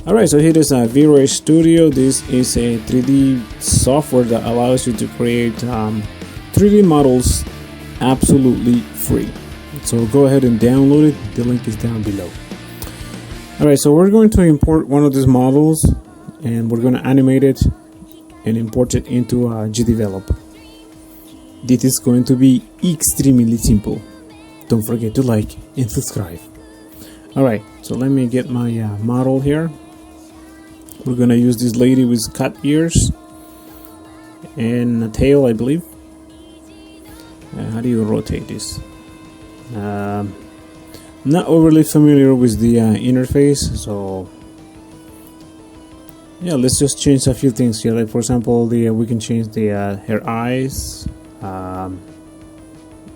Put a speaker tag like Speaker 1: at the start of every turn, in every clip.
Speaker 1: Alright, so here is a VRoid Studio. This is a 3D software that allows you to create 3D models absolutely free. So go ahead and download it. The link is down below. Alright, so we're going to import one of these models and we're going to animate it and import it into GDevelop. This is going to be extremely simple. Don't forget to like and subscribe. Alright, so let me get my model here. We're gonna use this lady with cat ears and a tail, I believe. How do you rotate this? Not overly familiar with the interface, so yeah, let's just change a few things here. Like for example, we can change the her eyes,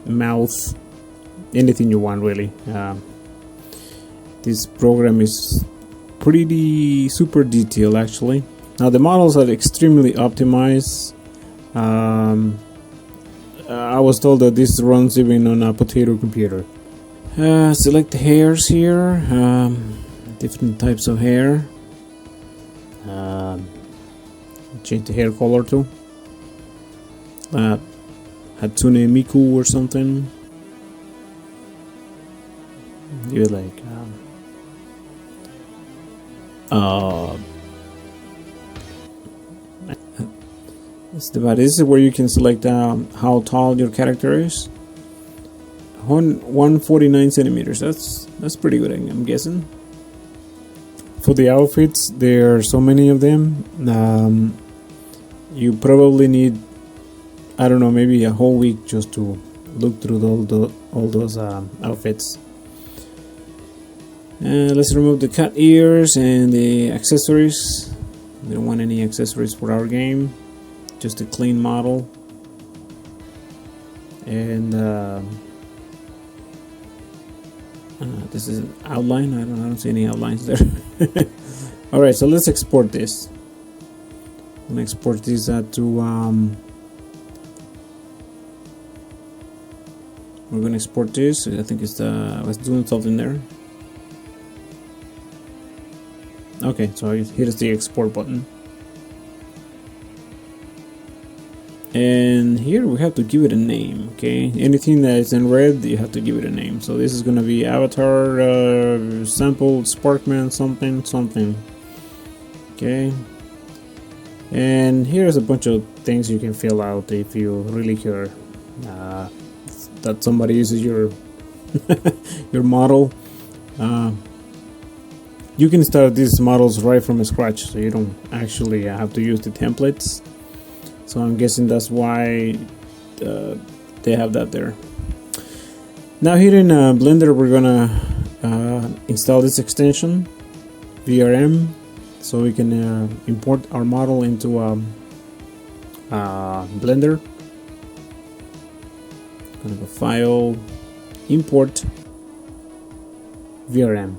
Speaker 1: mouth, anything you want really. This program is pretty super detailed actually. Now the models are extremely optimized. I was told that this runs even on a potato computer. Select the hairs here, different types of hair. Change the hair color too. Hatsune Miku or something. You like this is where you can select how tall your character is. 149 centimeters. That's pretty good, I'm guessing. For the outfits, there are so many of them. You probably need, I don't know, maybe a whole week just to look through all those outfits. Let's remove the cat ears and the accessories. We don't want any accessories for our game, just a clean model. And this is an outline. I don't see any outlines there. Alright, so let's export this. I'm gonna export this to we're gonna export this. I think it's let's do something there. Okay, so here's the export button. And here we have to give it a name, okay? Anything that is in red, you have to give it a name. So this is gonna be avatar, sample, Sparkman, something. Okay. And here's a bunch of things you can fill out if you really care that somebody uses your your model. You can start these models right from scratch, so you don't actually have to use the templates. So I'm guessing that's why they have that there. Now here in Blender, we're gonna install this extension, VRM, so we can import our model into Blender. Gonna go File, Import, VRM.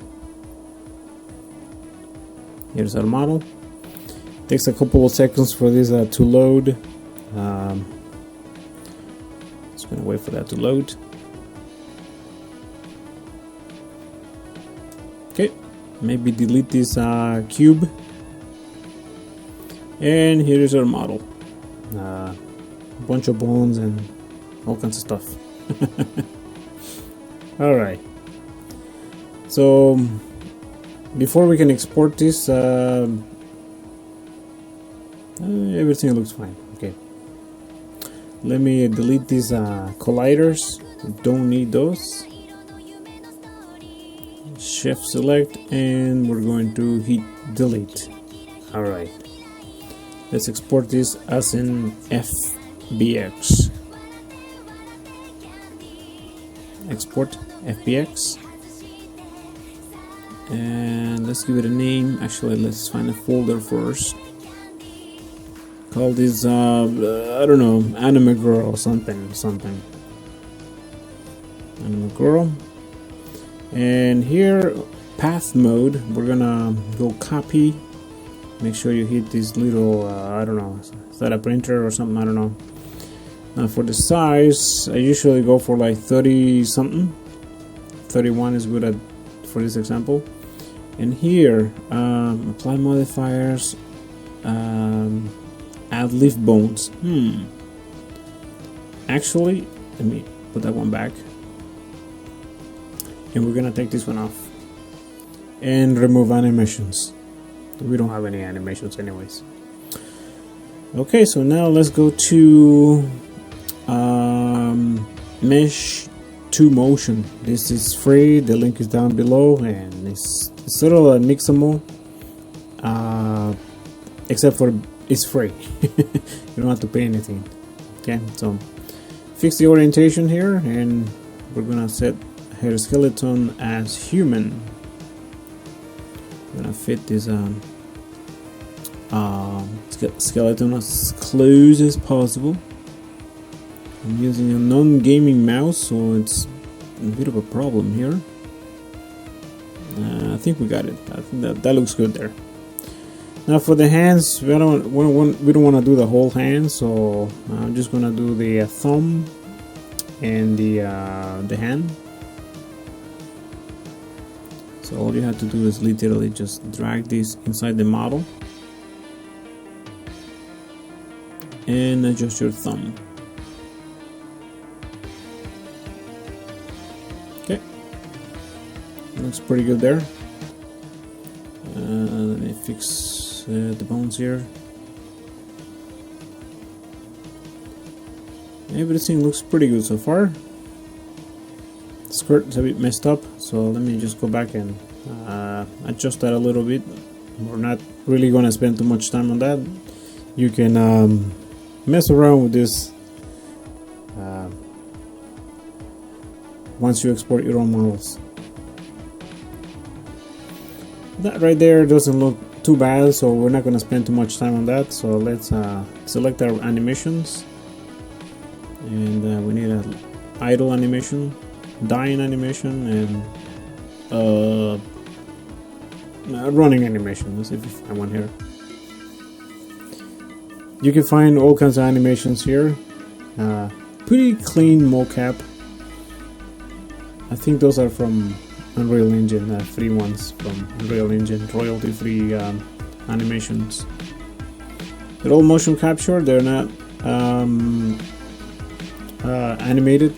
Speaker 1: Here's our model. Takes a couple of seconds for this to load. Just gonna wait for that to load. Okay, maybe delete this cube. And here is our model. A bunch of bones and all kinds of stuff. Alright. So before we can export this, everything looks fine. Okay, let me delete these colliders. Don't need those. Shift select, and we're going to hit delete. Alright, let's export this as an FBX. Export FBX. And let's give it a name. Actually, let's find a folder first. Call this I don't know, anime girl or something. Anime girl. And here, path mode, we're gonna go copy. Make sure you hit this little I don't know, is that a printer or something? I don't know. Now for the size, I usually go for like 30 something. 31 is good for this example. And here, apply modifiers, add leaf bones. Actually, let me put that one back. And we're gonna take this one off. And remove animations. We don't have any animations anyways. Okay, so now let's go to Mesh to Motion. This is free, the link is down below, and it's sort of a mixable, except for it's free. You don't have to pay anything. Okay, so fix the orientation here, and we're gonna set her skeleton as human. I'm gonna fit this skeleton as close as possible. I'm using a non-gaming mouse, so it's a bit of a problem here. I think we got it. I think that looks good there. Now for the hands, we don't want to do the whole hand, so I'm just gonna do the thumb and the hand. So all you have to do is literally just drag this inside the model and adjust your thumb. Okay, looks pretty good there. Let me fix the bones here. Everything looks pretty good so far. The skirt is a bit messed up, so let me just go back and adjust that a little bit. We're not really gonna spend too much time on that. You can mess around with this once you export your own models. That right there doesn't look too bad, so we're not gonna spend too much time on that. So let's select our animations, and we need an idle animation, dying animation, and running animation. Let's see if we find one here. You can find all kinds of animations here. Pretty clean mocap. I think those are from Unreal Engine, free ones from Unreal Engine, royalty-free animations. They're all motion capture. They're not animated.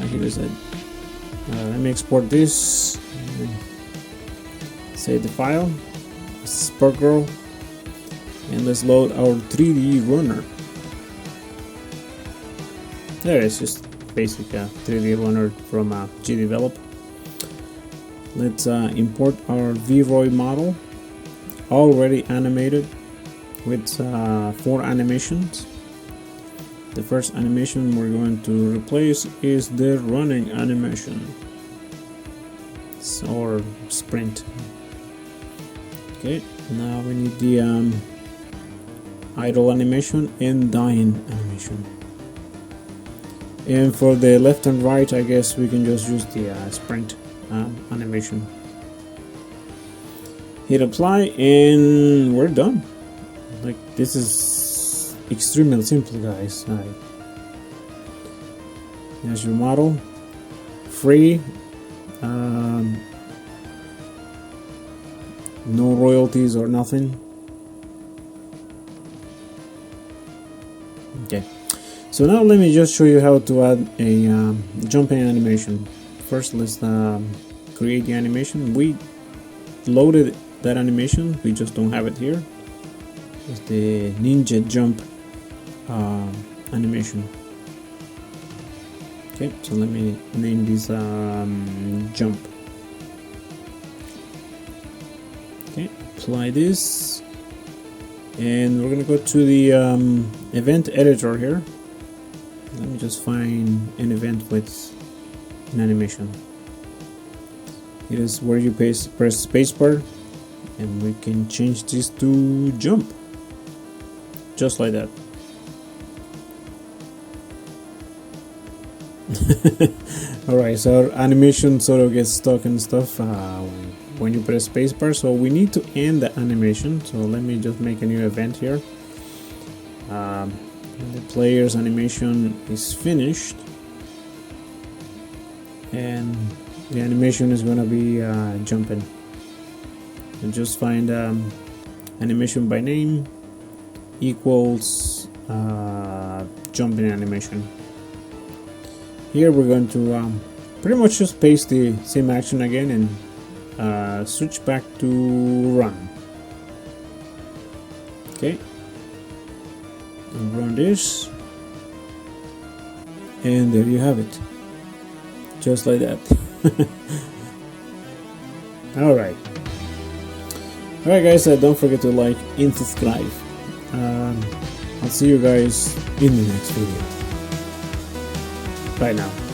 Speaker 1: Here is it. Let me export this. Save the file. Spark Girl, and let's load our 3D runner. There it is, just basic 3D runner from GDevelop. Let's import our VRoid model, already animated with 4 animations. The first animation we're going to replace is the running animation, or sprint. Okay, now we need the idle animation and dying animation. And for the left and right, I guess we can just use the sprint animation. Hit apply, and we're done. Like, this is extremely simple, guys. There's your model, free. No royalties or nothing. Okay, so now let me just show you how to add a jumping animation. First, let's create the animation. We loaded that animation, we just don't have it here. It's the ninja jump animation. Okay, so let me name this jump. Okay, apply this, and we're gonna go to the event editor here. Let me just find an event with an animation. It is where you press spacebar, and we can change this to jump, just like that. Alright, so our animation sort of gets stuck and stuff when you press spacebar, so we need to end the animation. So let me just make a new event here. The player's animation is finished, and the animation is gonna be jumping. And just find animation by name equals jumping animation. Here we're going to pretty much just paste the same action again and switch back to run. Okay, and run this, and there you have it, just like that. Alright guys, don't forget to like and subscribe. I'll see you guys in the next video. Bye now.